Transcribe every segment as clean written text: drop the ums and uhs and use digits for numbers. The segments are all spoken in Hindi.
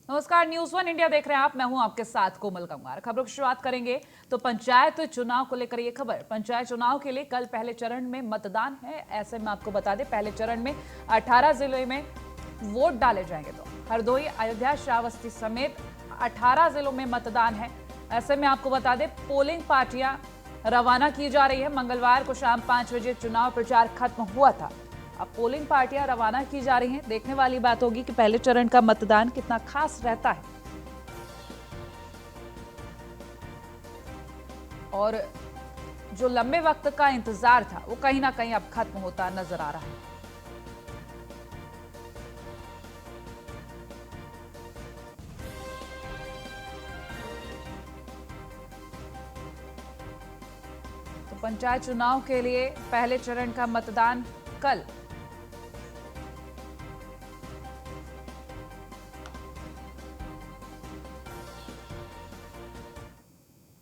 नमस्कार, न्यूज वन इंडिया देख रहे हैं आप। मैं हूं आपके साथ कोमल कंगार। खबरों की शुरुआत करेंगे तो पंचायत चुनाव को लेकर ये खबर। पंचायत चुनाव के लिए कल पहले चरण में मतदान है। ऐसे में आपको बता दें, पहले चरण में 18 जिलों में वोट डाले जाएंगे। तो हरदोई, अयोध्या, श्रावस्ती समेत 18 जिलों में मतदान है। ऐसे में आपको बता दें, पोलिंग पार्टियां रवाना की जा रही है। मंगलवार को शाम 5 बजे चुनाव प्रचार खत्म हुआ था। अब पोलिंग पार्टियां रवाना की जा रही हैं। देखने वाली बात होगी कि पहले चरण का मतदान कितना खास रहता है और जो लंबे वक्त का इंतजार था वो कहीं ना कहीं अब खत्म होता नजर आ रहा है। तो पंचायत चुनाव के लिए पहले चरण का मतदान कल।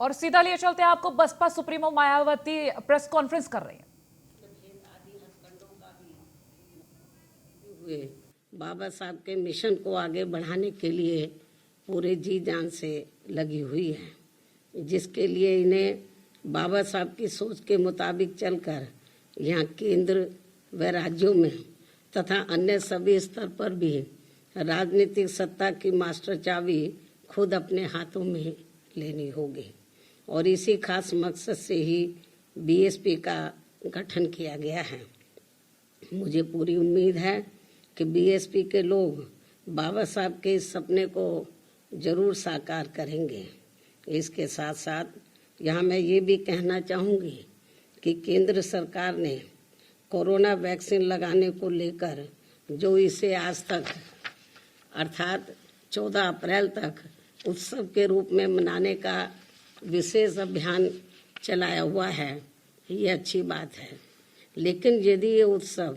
और सीधा लिए चलते हैं आपको, Baspa supremo Mayawati press conference कर रही हैं। हुए बाबा साहब के मिशन को आगे बढ़ाने के लिए पूरे जी जान से लगी हुई है, जिसके लिए इन्हें बाबा साहब की सोच के मुताबिक चलकर यहाँ केंद्र व राज्यों में तथा अन्य सभी स्तर पर भी राजनीतिक सत्ता की मास्टर चाबी खुद अपने हाथों में लेनी होगी। और इसी खास मकसद से ही बीएसपी का गठन किया गया है। मुझे पूरी उम्मीद है कि बीएसपी के लोग बाबा साहब के इस सपने को जरूर साकार करेंगे। इसके साथ साथ यहाँ मैं ये भी कहना चाहूँगी कि केंद्र सरकार ने कोरोना वैक्सीन लगाने को लेकर जो इसे आज तक अर्थात 14 अप्रैल तक उत्सव के रूप में मनाने का विशेष अभियान चलाया हुआ है, ये अच्छी बात है। लेकिन यदि ये उत्सव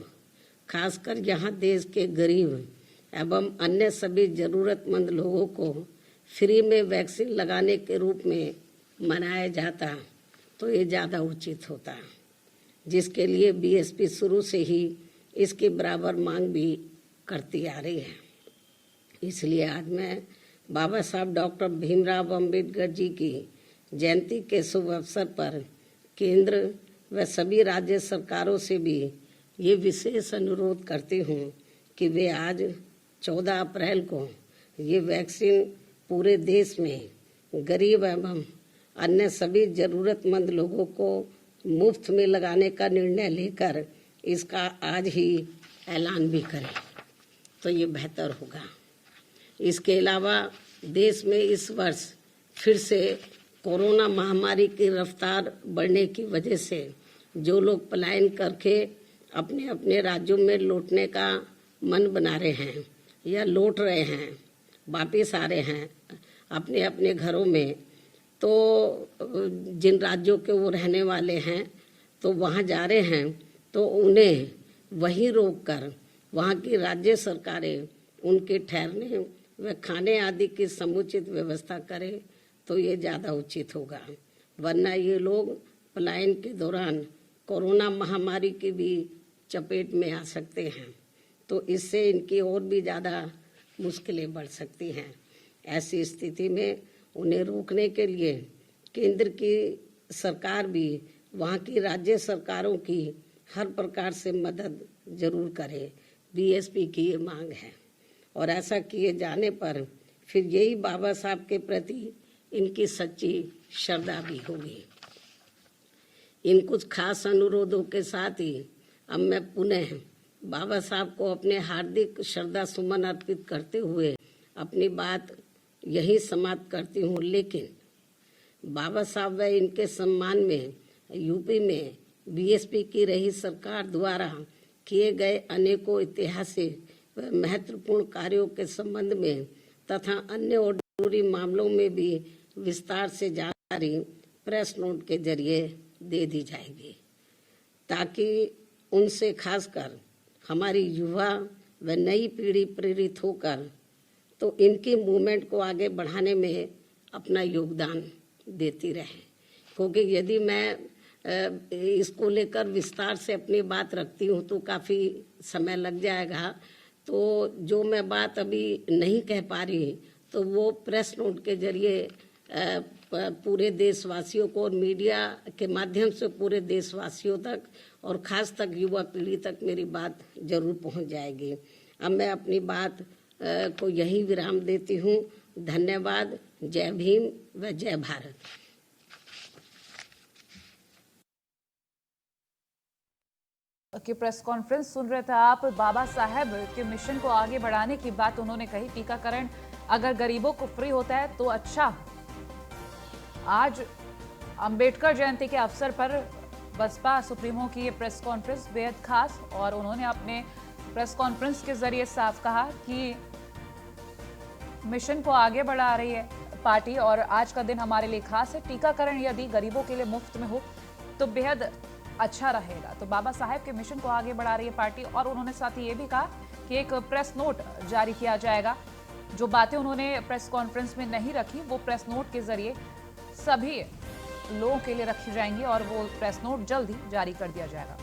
खासकर यहाँ देश के गरीब एवं अन्य सभी जरूरतमंद लोगों को फ्री में वैक्सीन लगाने के रूप में मनाया जाता तो ये ज़्यादा उचित होता, जिसके लिए बीएसपी शुरू से ही इसकी बराबर मांग भी करती आ रही है। इसलिए आज मैं बाबा साहब डॉक्टर भीमराव अम्बेडकर जी की जयंती के शुभ अवसर पर केंद्र व सभी राज्य सरकारों से भी ये विशेष अनुरोध करती हूँ कि वे आज 14 अप्रैल को ये वैक्सीन पूरे देश में गरीब एवं अन्य सभी जरूरतमंद लोगों को मुफ्त में लगाने का निर्णय लेकर इसका आज ही ऐलान भी करें तो ये बेहतर होगा। इसके अलावा देश में इस वर्ष फिर से कोरोना महामारी की रफ्तार बढ़ने की वजह से जो लोग पलायन करके अपने अपने राज्यों में लौटने का मन बना रहे हैं या लौट रहे हैं, वापिस आ रहे हैं अपने अपने घरों में, तो जिन राज्यों के वो रहने वाले हैं तो वहाँ जा रहे हैं, तो उन्हें वहीं रोककर वहाँ की राज्य सरकारें उनके ठहरने व खाने आदि की समुचित व्यवस्था करें तो ये ज़्यादा उचित होगा। वरना ये लोग पलायन के दौरान कोरोना महामारी की भी चपेट में आ सकते हैं, तो इससे इनकी और भी ज़्यादा मुश्किलें बढ़ सकती हैं। ऐसी स्थिति में उन्हें रोकने के लिए केंद्र की सरकार भी वहाँ की राज्य सरकारों की हर प्रकार से मदद जरूर करे। बीएसपी की ये मांग है और ऐसा किए जाने पर फिर यही बाबा साहब के प्रति इनकी सच्ची श्रद्धा भी होगी। इन कुछ खास अनुरोधों के साथ ही अब मैं पुनः बाबा साहब को अपने हार्दिक श्रद्धा सुमन अर्पित करते हुए अपनी बात यही समाप्त करती हूँ। लेकिन बाबा साहब व इनके सम्मान में यूपी में बीएसपी की रही सरकार द्वारा किए गए अनेकों ऐतिहासिक व महत्वपूर्ण कार्यों के संबंध में तथा अन्य और जरूरी मामलों में भी विस्तार से जानकारी प्रेस नोट के जरिए दे दी जाएगी, ताकि उनसे खासकर हमारी युवा व नई पीढ़ी प्रेरित होकर तो इनकी मूवमेंट को आगे बढ़ाने में अपना योगदान देती रहे। क्योंकि यदि मैं इसको लेकर विस्तार से अपनी बात रखती हूँ तो काफ़ी समय लग जाएगा, तो जो मैं बात अभी नहीं कह पा रही तो वो प्रेस नोट के जरिए पूरे देशवासियों को और मीडिया के माध्यम से पूरे देशवासियों तक और खास तक युवा पीढ़ी तक मेरी बात जरूर पहुंच जाएगी। अब मैं अपनी बात को यही विराम देती हूं। धन्यवाद। जय भीम व जय भारत। की प्रेस कॉन्फ्रेंस सुन रहे थे आप। बाबा साहेब के मिशन को आगे बढ़ाने की बात उन्होंने कही। टीकाकरण अगर गरीबों को फ्री होता है तो अच्छा। आज अंबेडकर जयंती के अवसर पर बसपा सुप्रीमो की ये प्रेस कॉन्फ्रेंस बेहद खास, और उन्होंने अपने प्रेस कॉन्फ्रेंस के जरिए साफ कहा कि मिशन को आगे बढ़ा रही है पार्टी और आज का दिन हमारे लिए खास है। टीकाकरण यदि गरीबों के लिए मुफ्त में हो तो बेहद अच्छा रहेगा। तो बाबा साहेब के मिशन को आगे बढ़ा रही है पार्टी, और उन्होंने साथ ही ये भी कहा कि एक प्रेस नोट जारी किया जाएगा। जो बातें उन्होंने प्रेस कॉन्फ्रेंस में नहीं रखी वो प्रेस नोट के जरिए सभी लोगों के लिए रखी जाएंगी और वो प्रेस नोट जल्द ही जारी कर दिया जाएगा।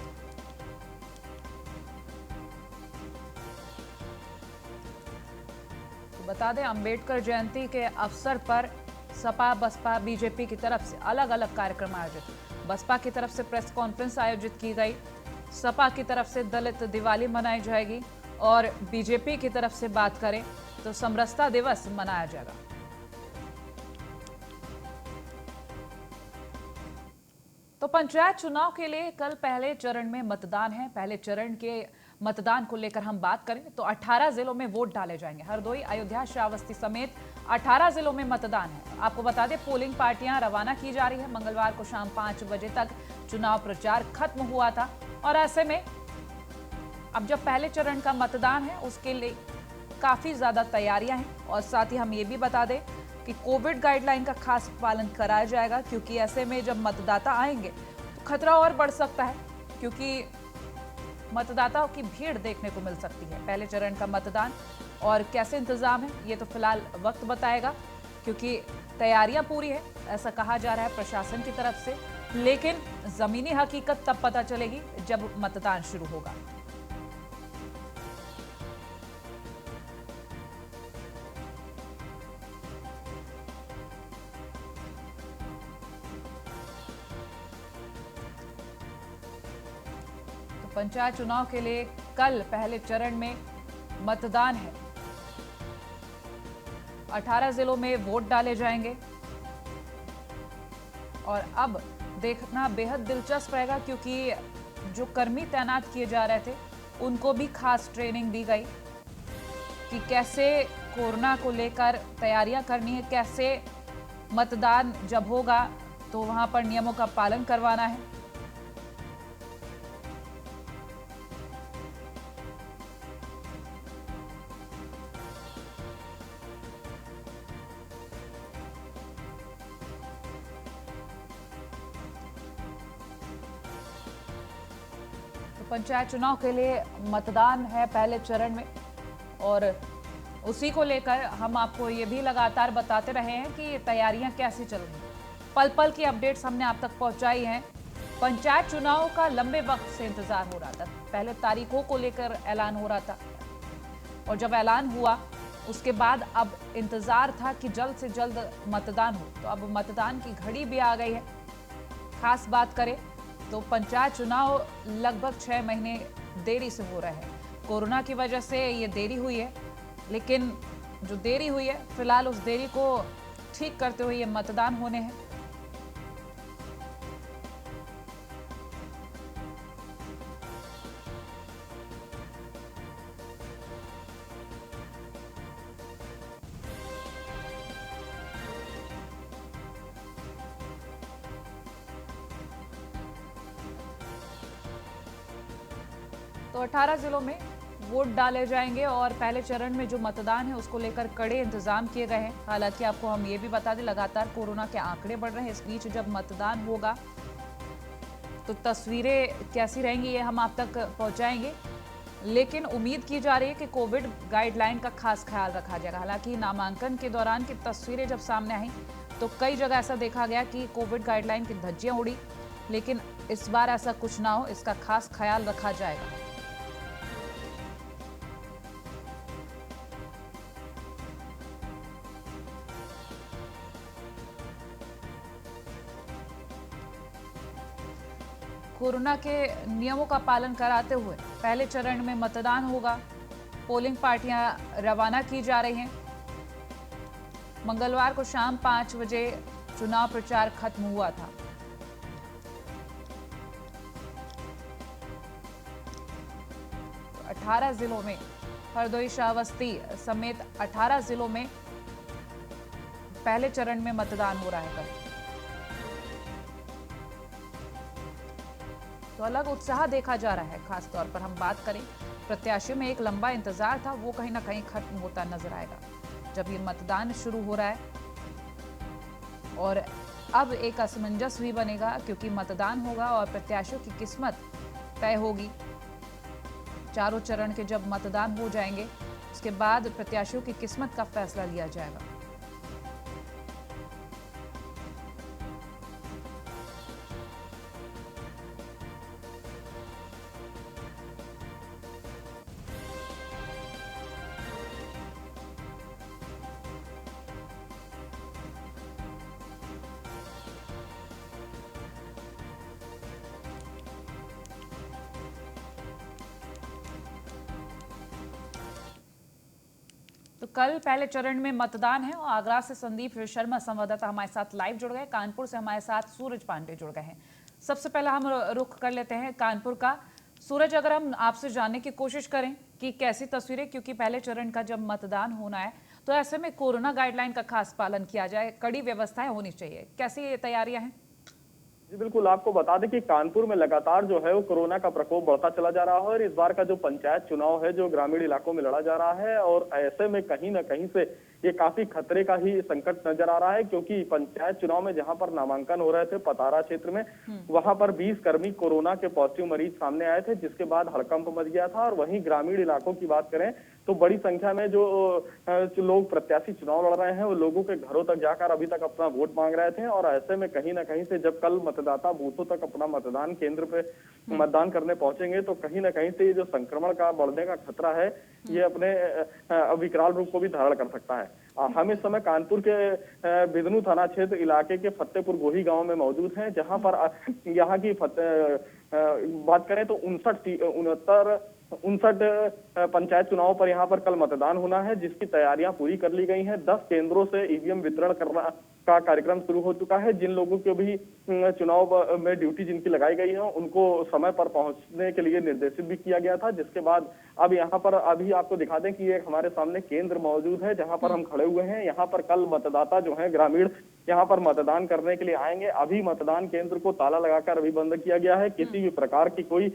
तो बता दें, अंबेडकर जयंती के अवसर पर सपा, बसपा, बीजेपी की तरफ से अलग अलग कार्यक्रम आयोजित। बसपा की तरफ से प्रेस कॉन्फ्रेंस आयोजित की गई, सपा की तरफ से दलित दिवाली मनाई जाएगी और बीजेपी की तरफ से बात करें तो समरसता दिवस मनाया जाएगा। तो पंचायत चुनाव के लिए कल पहले चरण में मतदान है। पहले चरण के मतदान को लेकर हम बात करें तो 18 जिलों में वोट डाले जाएंगे। हरदोई, अयोध्या, श्रावस्ती समेत 18 जिलों में मतदान है। आपको बता दें, पोलिंग पार्टियां रवाना की जा रही है। मंगलवार को शाम 5 बजे तक चुनाव प्रचार खत्म हुआ था और ऐसे में अब जब पहले चरण का मतदान है उसके लिए काफी ज्यादा तैयारियां हैं। और साथ ही हम ये भी बता दें कि कोविड गाइडलाइन का खास पालन कराया जाएगा, क्योंकि ऐसे में जब मतदाता आएंगे तो खतरा और बढ़ सकता है, क्योंकि मतदाताओं की भीड़ देखने को मिल सकती है। पहले चरण का मतदान और कैसे इंतजाम है ये तो फिलहाल वक्त बताएगा, क्योंकि तैयारियां पूरी है ऐसा कहा जा रहा है प्रशासन की तरफ से, लेकिन जमीनी हकीकत तब पता चलेगी जब मतदान शुरू होगा। पंचायत चुनाव के लिए कल पहले चरण में मतदान है। 18 जिलों में वोट डाले जाएंगे और अब देखना बेहद दिलचस्प रहेगा, क्योंकि जो कर्मी तैनात किए जा रहे थे उनको भी खास ट्रेनिंग दी गई कि कैसे कोरोना को लेकर तैयारियां करनी है, कैसे मतदान जब होगा तो वहां पर नियमों का पालन करवाना है। पंचायत चुनाव के लिए मतदान है पहले चरण में और उसी को लेकर हम आपको ये भी लगातार बताते रहे हैं कि तैयारियां कैसी चल रही हैं। पल पल की अपडेट्स हमने आप तक पहुंचाई हैं। पंचायत चुनाव का लंबे वक्त से इंतजार हो रहा था। पहले तारीखों को लेकर ऐलान हो रहा था और जब ऐलान हुआ उसके बाद अब इंतजार था कि जल्द से जल्द मतदान हो। तो अब मतदान की घड़ी भी आ गई है। खास बात करें तो पंचायत चुनाव लगभग 6 महीने देरी से हो रहा है। कोरोना की वजह से ये देरी हुई है, लेकिन जो देरी हुई है फिलहाल उस देरी को ठीक करते हुए ये मतदान होने हैं। तो 18 जिलों में वोट डाले जाएंगे और पहले चरण में जो मतदान है उसको लेकर कड़े इंतजाम किए गए हैं। हालांकि आपको हम ये भी बता दें, लगातार कोरोना के आंकड़े बढ़ रहे हैं। इस बीच जब मतदान होगा तो तस्वीरें कैसी रहेंगी ये हम आप तक पहुंचाएंगे, लेकिन उम्मीद की जा रही है कि कोविड गाइडलाइन का खास ख्याल रखा जाएगा। हालांकि नामांकन के दौरान की तस्वीरें जब सामने आई तो कई जगह ऐसा देखा गया कि कोविड गाइडलाइन की धज्जियां उड़ी, लेकिन इस बार ऐसा कुछ ना हो, इसका खास ख्याल रखा जाएगा। कोरोना के नियमों का पालन कराते हुए पहले चरण में मतदान होगा। पोलिंग पार्टियां रवाना की जा रही हैं। मंगलवार को शाम 5 बजे चुनाव प्रचार खत्म हुआ था। तो 18 जिलों में हरदोई, श्रावस्ती समेत 18 जिलों में पहले चरण में मतदान हो रहा है कल। तो अलग उत्साह देखा जा रहा है। खास तौर पर हम बात करें, प्रत्याशियों में एक लंबा इंतजार था, वो कहीं ना कहीं खत्म होता नजर आएगा जब ये मतदान शुरू हो रहा है। और अब एक असमंजस भी बनेगा क्योंकि मतदान होगा और प्रत्याशियों की किस्मत तय होगी। चारों चरण के जब मतदान हो जाएंगे उसके बाद प्रत्याशियों की किस्मत का फैसला लिया जाएगा। तो कल पहले चरण में मतदान है और आगरा से संदीप शर्मा संवाददाता हमारे साथ लाइव जुड़ गए। कानपुर से हमारे साथ सूरज पांडे जुड़ गए हैं। सबसे पहले हम रुख कर लेते हैं कानपुर का। सूरज, अगर हम आपसे जानने की कोशिश करें कि कैसी तस्वीरें, क्योंकि पहले चरण का जब मतदान होना है तो ऐसे में कोरोना गाइडलाइन का खास पालन किया जाए, कड़ी व्यवस्थाएं होनी चाहिए, कैसी ये तैयारियां हैं? जी बिल्कुल, आपको बता दें कि कानपुर में लगातार जो है वो कोरोना का प्रकोप बढ़ता चला जा रहा है और इस बार का जो पंचायत चुनाव है जो ग्रामीण इलाकों में लड़ा जा रहा है और ऐसे में कहीं ना कहीं से ये काफी खतरे का ही संकट नजर आ रहा है, क्योंकि पंचायत चुनाव में जहां पर नामांकन हो रहे थे पतारा क्षेत्र में, वहां पर 20 कर्मी कोरोना के पॉजिटिव मरीज सामने आए थे, जिसके बाद हड़कंप मच गया था। और वहीं ग्रामीण इलाकों की बात करें तो बड़ी संख्या में जो लोग प्रत्याशी चुनाव लड़ रहे हैं वो लोगों के घरों तक जाकर अभी तक अपना वोट मांग रहे थे। और ऐसे में कहीं ना कहीं से जब कल मतदाता बूथों तक अपना मतदान केंद्र पे मतदान करने पहुंचेंगे तो कहीं ना कहीं से ये जो संक्रमण का बढ़ने का खतरा है ये अपने विकराल रूप को भी धारण कर सकता है। हम इस समय कानपुर के बिदनू थाना क्षेत्र इलाके के फतेहपुर गोही गांव में मौजूद हैं, जहां पर यहाँ की बात करें तो 59 पंचायत चुनाव पर यहाँ पर कल मतदान होना है, जिसकी तैयारियां पूरी कर ली गई हैं। 10 केंद्रों से ईवीएम वितरण करना का कार्यक्रम शुरू हो चुका है। जिन लोगों को भी चुनाव में ड्यूटी जिनकी लगाई गई है उनको समय पर पहुंचने के लिए निर्देशित भी किया गया था, जिसके बाद अब यहाँ पर अभी आपको दिखा दें कि एक हमारे सामने केंद्र मौजूद है जहाँ पर हम खड़े हुए हैं। यहाँ पर कल मतदाता जो है ग्रामीण यहाँ पर मतदान करने के लिए आएंगे। अभी मतदान केंद्र को ताला लगाकर अभी बंद किया गया है, किसी भी प्रकार की कोई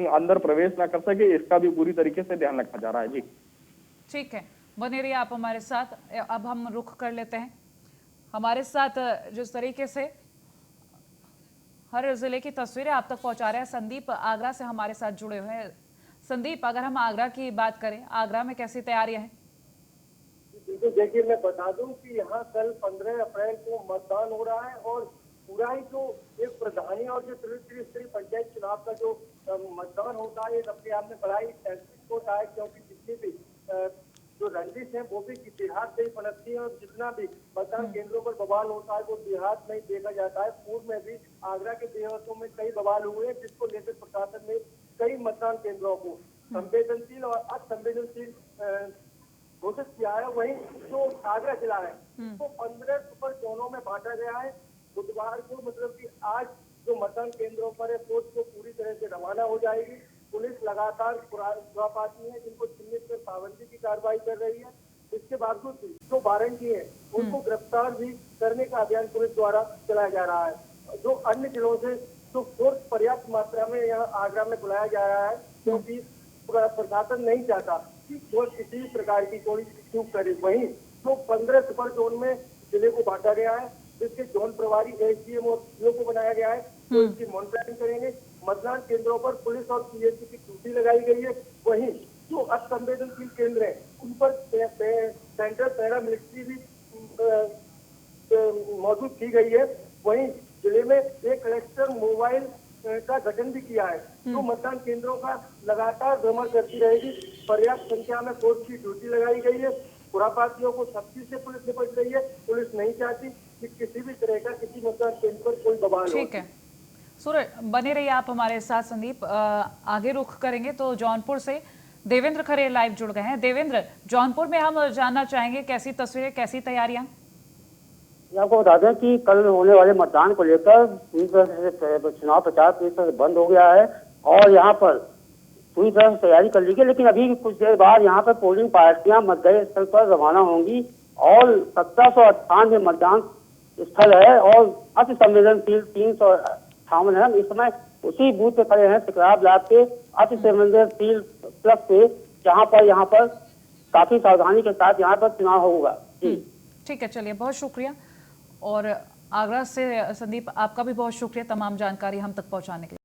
अंदर प्रवेश ना कर सके, इसका भी पूरी तरीके से ध्यान रखा जा रहा है। जी ठीक है, बने रहिए आप हमारे साथ। अब हम रुख कर लेते हैं हमारे साथ जिस तरीके से हर जिले की तस्वीरें आप तक पहुंचा रहे हैं संदीप आगरा से हमारे साथ जुड़े हुए हैं। संदीप, अगर हम आगरा की बात करें, आगरा में कैसी तैयारियां हैं? बिल्कुल, देखिए मैं बता दूं कि यहाँ कल 15 अप्रैल को मतदान हो रहा है और पूरा ही जो एक प्रधानी और जो त्रिस्तरीय पंचायत चुनाव का जो मतदान होता है, ये अपने आप में बड़ा ही ऐतिहासिक होता है, क्योंकि जितनी भी जो रंजिश है वो भी देहात से ही पनपती है और जितना भी मतदान केंद्रों पर बवाल होता है वो देहात में ही देखा जाता है। पूर्व में भी आगरा के देहातों में कई बवाल हुए हैं, जिसको लेकर प्रशासन ने कई मतदान केंद्रों को संवेदनशील और असंवेदनशील घोषित किया है। वहीं जो आगरा जिला है उसको 15 सुपर जोनों में बांटा गया है। बुधवार को मतलब कि आज जो मतदान केंद्रों पर है फौज को पूरी तरह से रवाना हो जाएगी। पुलिस लगातार खुरापाती है, जिनको चिन्हित कर पाबंदी की कार्रवाई कर रही है। इसके बावजूद भी जो वारंटी है उनको गिरफ्तार भी करने का अभियान पुलिस द्वारा चलाया जा रहा है। जो अन्य जिलों से जो फोर्स पर्याप्त मात्रा में यहाँ आगरा में बुलाया जा रहा है, क्योंकि प्रशासन नहीं चाहता कि कोई किसी प्रकार की कोई चूक करे। वहीं जो 15 सुपर जोन में जिले को बांटा गया है, जिसके जोन प्रभारी एसडीएम और सीओ को बनाया गया है, तो इसकी मॉनिटरिंग करेंगे। मतदान केंद्रों पर पुलिस और पीएससी की ड्यूटी लगाई गई है। वहीं जो असंवेदनशील केंद्र है उन पर सेंट्रल पैरा मिलिट्री भी मौजूद की गई है। वहीं जिले में एक कलेक्टर मोबाइल का गठन भी किया है, जो मतदान केंद्रों का लगातार भ्रमण करती रहेगी। पर्याप्त संख्या में फोर्स की ड्यूटी लगाई गई है। खुरापातियों को सख्ती से पुलिस निपट रही है। पुलिस नहीं चाहती कि किसी भी तरह का किसी मतदान केंद्र पर कोई बवाल हो। ठीक है सूरज बने रहिए आप हमारे साथ। संदीप, आगे रुख करेंगे तो जौनपुर से देवेंद्र खरे लाइव जुड़ गए हैं। देवेंद्र, जौनपुर में हम जानना चाहेंगे कैसी तस्वीरें, कैसी तैयारियां? आपको बता दें कि कल होने वाले मतदान को लेकर पूरी तरह से चुनाव प्रचार पूरी तरह से बंद हो गया है और यहाँ पर पूरी तरह से तैयारी कर ली गई। लेकिन अभी कुछ देर बाद यहाँ पर पोलिंग पार्टियां मतदेय स्थल पर रवाना होंगी और 1798 मतदान स्थल है और अति संवेदनशील 358 है। इस समय उसी बूथ पे खड़े हैं सिकरार ब्लॉक के अति संवेदनशील प्लस पे, जहाँ पर काफी सावधानी के साथ यहाँ पर चुनाव होगा। जी ठीक है, चलिए, बहुत शुक्रिया। और आगरा से संदीप, आपका भी बहुत शुक्रिया तमाम जानकारी हम तक पहुंचाने के लिए।